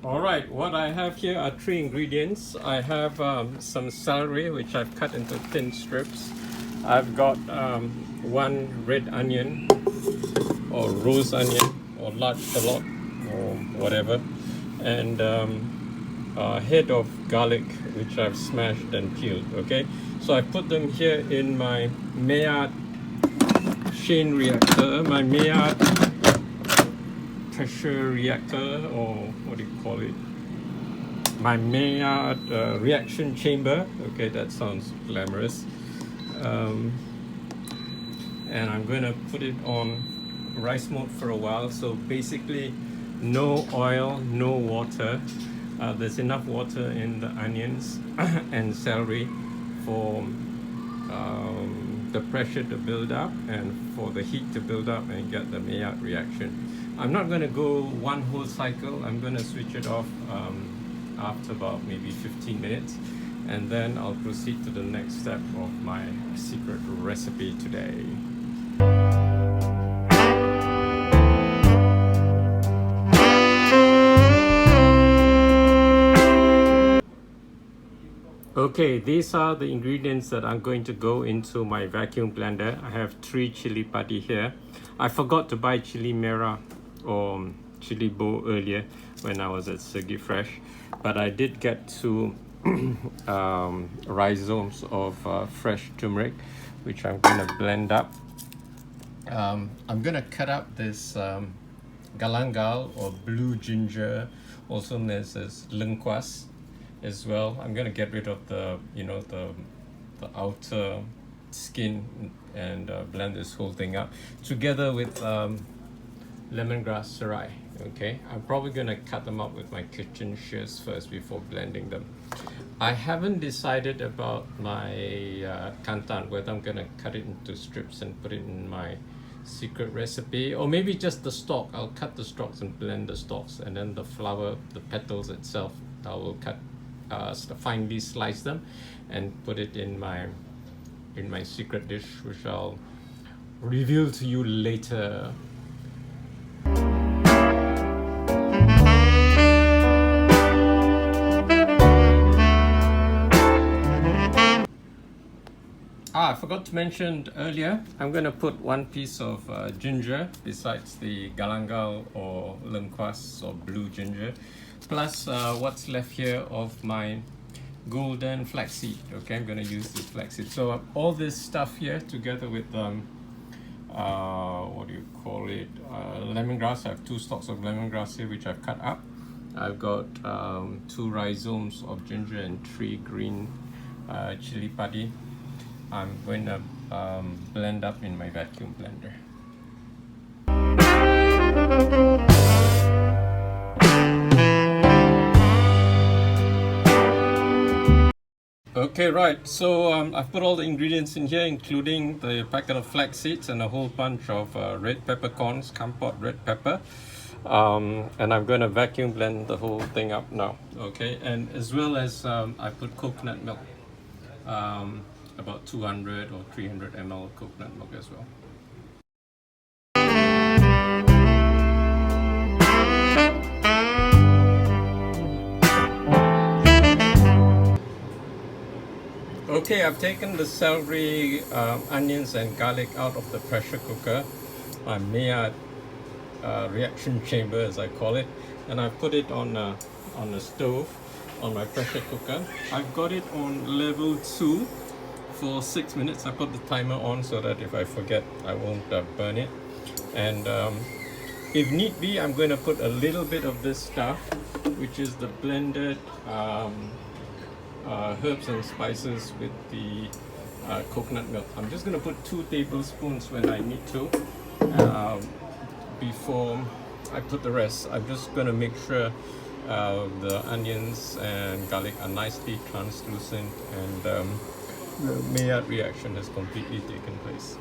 Alright, what I have here are three ingredients. I have some celery, which I've cut into thin strips. I've got one red onion, or rose onion, or large shallot, or whatever, and a head of garlic, which I've smashed and peeled. Okay, so I put them here in my Maillard chain reactor, my Maillard pressure reactor, or what do you call it, my Maillard reaction chamber. Okay, that sounds glamorous. And I'm going to put it on rice mode for a while. So basically no oil, no water. There's enough water in the onions and celery for the pressure to build up and for the heat to build up and get the Maillard reaction. I'm not going to go one whole cycle. I'm going to switch it off after about maybe 15 minutes, and then I'll proceed to the next step of my secret recipe today. Okay, these are the ingredients that I'm going to go into my vacuum blender. I have 3 chili padi here. I forgot to buy chili mera or chili bo earlier when I was at Segi Fresh, but I did get 2 rhizomes of fresh turmeric, which I'm going to blend up. I'm going to cut up this galangal or blue ginger, also known as lengkuas, as well. I'm going to get rid of the outer skin and blend this whole thing up together with lemongrass serai. Okay, I'm probably going to cut them up with my kitchen shears first before blending them. I haven't decided about my kantan, whether I'm going to cut it into strips and put it in my secret recipe, or maybe just the stalk. I'll cut the stalks and blend the stalks, and then the flower, the petals itself, I will cut, finely slice them and put it in my secret dish, which I'll reveal to you later. I forgot to mention earlier, I'm going to put 1 piece of ginger besides the galangal or lengkuas or blue ginger, plus what's left here of my golden flaxseed. Okay, I'm going to use this flaxseed. So all this stuff here together with what do you call it, lemongrass. I have 2 stalks of lemongrass here, which I've cut up. I've got 2 rhizomes of ginger and 3 green chili padi. I'm going to blend up in my vacuum blender. Okay, right, so I've put all the ingredients in here, including the packet of flax seeds and a whole bunch of red peppercorns, Kampot red pepper. And I'm going to vacuum blend the whole thing up now. Okay, and as well as I put coconut milk. About 200 or 300 ml coconut milk as well. Okay, I've taken the celery, onions and garlic out of the pressure cooker, my Maillard reaction chamber as I call it, and I've put it on the stove on my pressure cooker. I've got it on level 2 for 6 minutes. I put the timer on so that if I forget, I won't burn it. And if need be, I'm going to put a little bit of this stuff, which is the blended herbs and spices with the coconut milk. I'm just going to put 2 tablespoons when I need to before I put the rest. I'm just going to make sure the onions and garlic are nicely translucent and the Maillard reaction has completely taken place.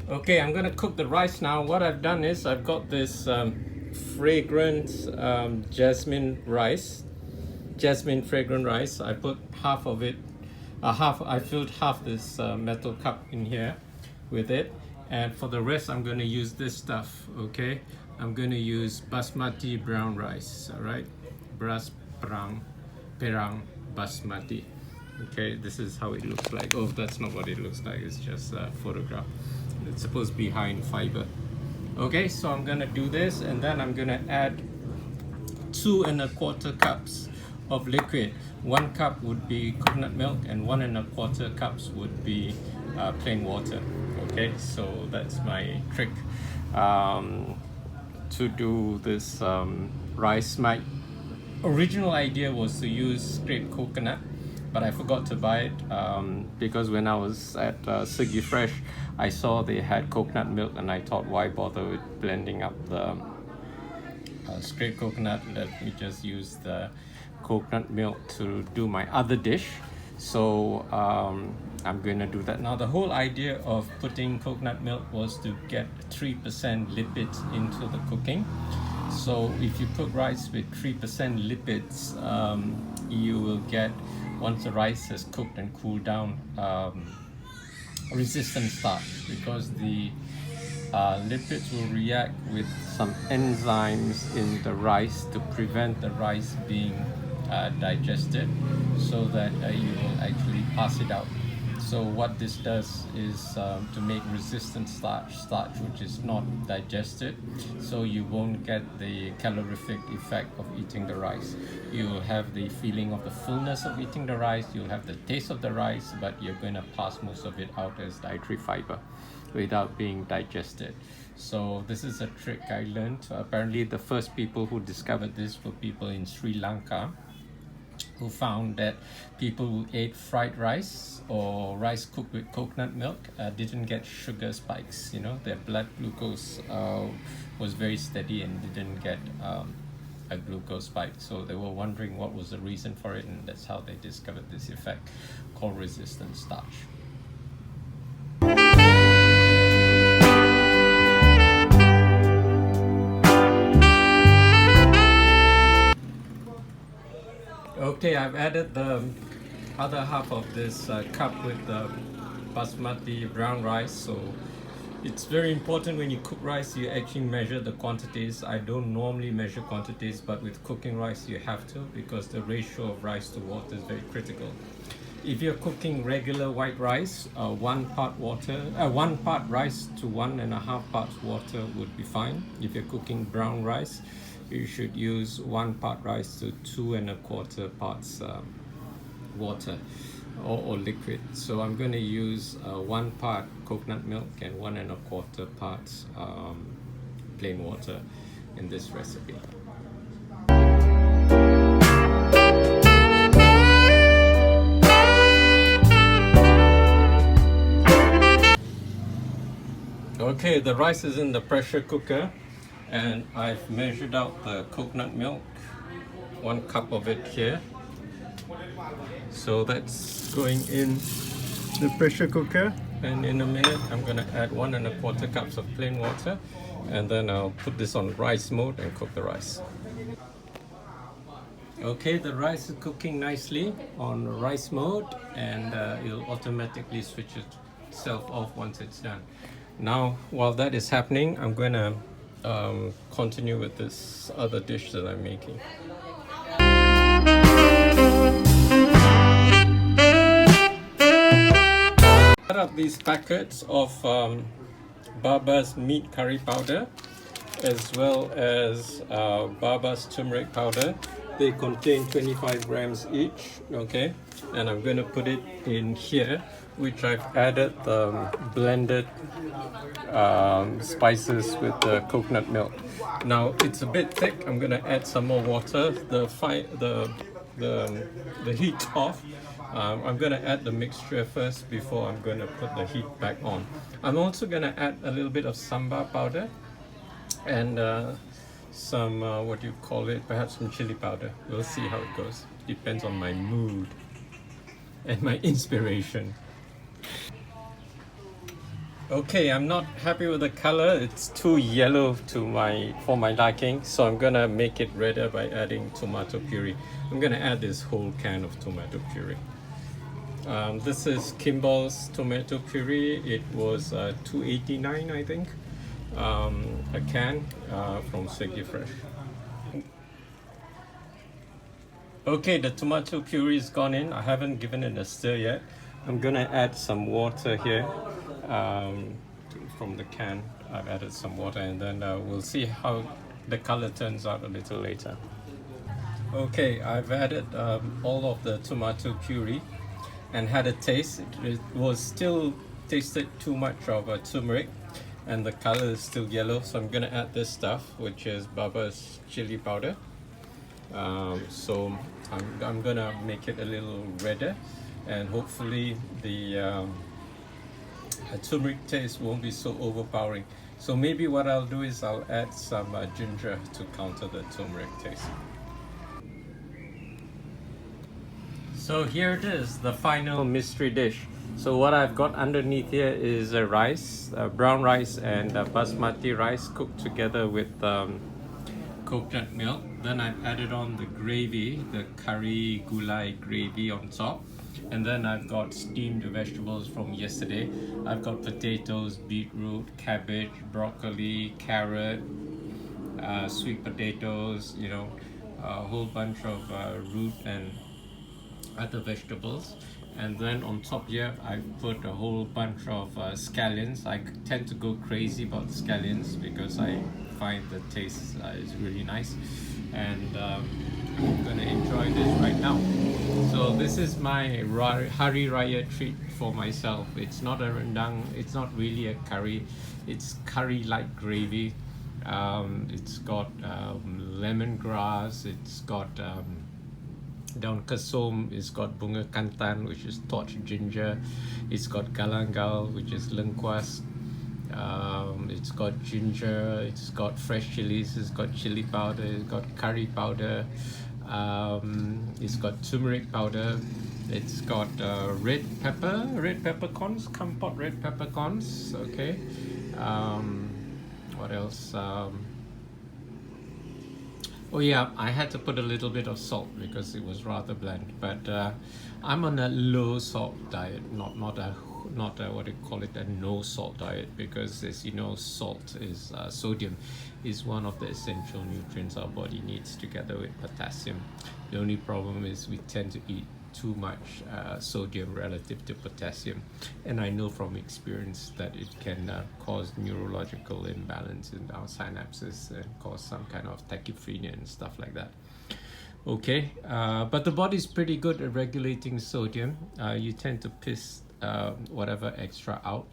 Okay, I'm gonna cook the rice now. What I've done is I've got this fragrant jasmine fragrant rice. I put half of it, I filled half this metal cup in here with it. And for the rest, I'm gonna use this stuff, okay? I'm gonna use basmati brown rice, all right? Perang basmati. Okay, this is how it looks like. Oh, that's not what it looks like, it's just a photograph. It's supposed to be high in fiber. Okay, so I'm gonna do this, and then I'm gonna add 2¼ cups of liquid. 1 cup would be coconut milk, and 1¼ cups would be plain water. Okay, so that's my trick to do this rice. My original idea was to use scraped coconut, but I forgot to buy it because when I was at Sigi Fresh, I saw they had coconut milk, and I thought, why bother with blending up the scraped coconut? Let me just use the coconut milk to do my other dish. So I'm going to do that. Now, the whole idea of putting coconut milk was to get 3% lipids into the cooking. So if you cook rice with 3% lipids, you will get, once the rice has cooked and cooled down, resistant starch, because the lipids will react with some enzymes in the rice to prevent the rice being digested, so that you will actually pass it out. So what this does is to make resistant starch which is not digested, so you won't get the calorific effect of eating the rice. You'll have the feeling of the fullness of eating the rice, you'll have the taste of the rice, but you're going to pass most of it out as dietary fiber without being digested. So this is a trick I learned. Apparently the first people who discovered this were people in Sri Lanka, who found that people who ate fried rice or rice cooked with coconut milk didn't get sugar spikes. You know, their blood glucose was very steady and didn't get a glucose spike. So they were wondering what was the reason for it, and that's how they discovered this effect called resistant starch. Okay, I've added the other half of this cup with the basmati brown rice. So it's very important when you cook rice, you actually measure the quantities. I don't normally measure quantities, but with cooking rice you have to, because the ratio of rice to water is very critical. If you're cooking regular white rice, 1 part rice to 1½ parts water would be fine. If you're cooking brown rice, you should use 1 part rice to 2¼ parts water or liquid. So I'm going to use 1 part coconut milk and 1¼ parts plain water in this recipe. Okay, the rice is in the pressure cooker, and I've measured out the coconut milk, 1 cup of it here. So that's going in the pressure cooker, and in a minute I'm going to add 1¼ cups of plain water, and then I'll put this on rice mode and cook the rice. Okay, the rice is cooking nicely on rice mode, and it'll automatically switch itself off once it's done. Now, while that is happening, I'm going to continue with this other dish that I'm making. Cut up these packets of Baba's meat curry powder, as well as Baba's turmeric powder. They contain 25 grams each, okay? And I'm going to put it in here, which I've added blended spices with the coconut milk. Now it's a bit thick. I'm going to add some more water. The heat off, I'm gonna add the mixture first before I'm gonna put the heat back on. I'm also gonna add a little bit of sambal powder and some what do you call it? Perhaps some chili powder. We'll see how it goes. Depends on my mood and my inspiration. Okay, I'm not happy with the color. It's too yellow for my liking, so I'm gonna make it redder by adding tomato puree. I'm gonna add this whole can of tomato puree. This is Kimball's tomato puree. It was $2.89, I think, a can from Swiggy Fresh. Okay, the tomato puree is gone in. I haven't given it a stir yet. I'm gonna add some water here from the can. I've added some water, and then we'll see how the color turns out a little later. Okay, I've added all of the tomato puree and had a taste. It was still tasted too much of turmeric, and the color is still yellow. So I'm gonna add this stuff, which is Baba's chili powder. So I'm gonna make it a little redder, and hopefully the turmeric taste won't be so overpowering. So maybe what I'll do is I'll add some ginger to counter the turmeric taste. So here it is, the final mystery dish. So what I've got underneath here is a rice, brown rice and basmati rice cooked together with coconut milk. Then I've added on the gravy, the curry gulai gravy on top. And then I've got steamed vegetables from yesterday. I've got potatoes, beetroot, cabbage, broccoli, carrot, sweet potatoes, you know, a whole bunch of root and other vegetables. And then on top here I put a whole bunch of scallions. I tend to go crazy about the scallions because I find the taste is really nice, and I'm gonna enjoy this right now. So this is my Hari Raya treat for myself. It's not a rendang, it's not really a curry, it's curry like gravy. It's got lemongrass, it's got daun kasum, it's got bunga kantan, which is torched ginger, it's got galangal, which is lengkuas, it's got ginger, it's got fresh chilies, it's got chili powder, it's got curry powder, it's got turmeric powder, it's got red peppercorns, kampot red peppercorns, okay. What else? Oh yeah, I had to put a little bit of salt because it was rather bland. But I'm on a low salt diet, not a what do you call it, a no salt diet, because as you know, salt is sodium is one of the essential nutrients our body needs together with potassium. The only problem is we tend to eat too much sodium relative to potassium, and I know from experience that it can cause neurological imbalance in our synapses and cause some kind of tachyphrenia and stuff like that. Okay, but the body's pretty good at regulating sodium. You tend to piss whatever extra out,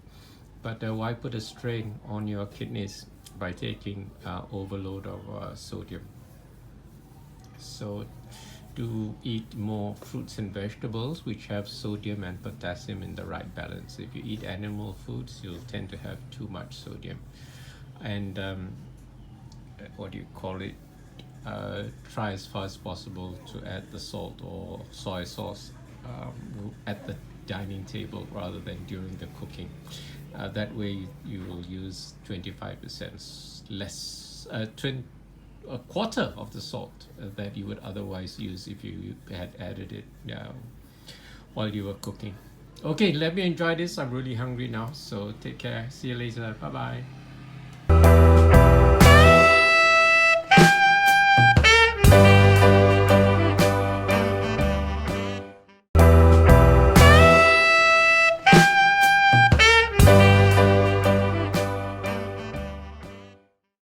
but why put a strain on your kidneys by taking overload of sodium? So to eat more fruits and vegetables which have sodium and potassium in the right balance. If you eat animal foods, you'll tend to have too much sodium. And what do you call it? Try as far as possible to add the salt or soy sauce at the dining table rather than during the cooking. That way you will use 25% less, a quarter of the salt that you would otherwise use if you had added it while you were cooking. Okay, let me enjoy this. I'm really hungry now, so take care. See you later. Bye bye.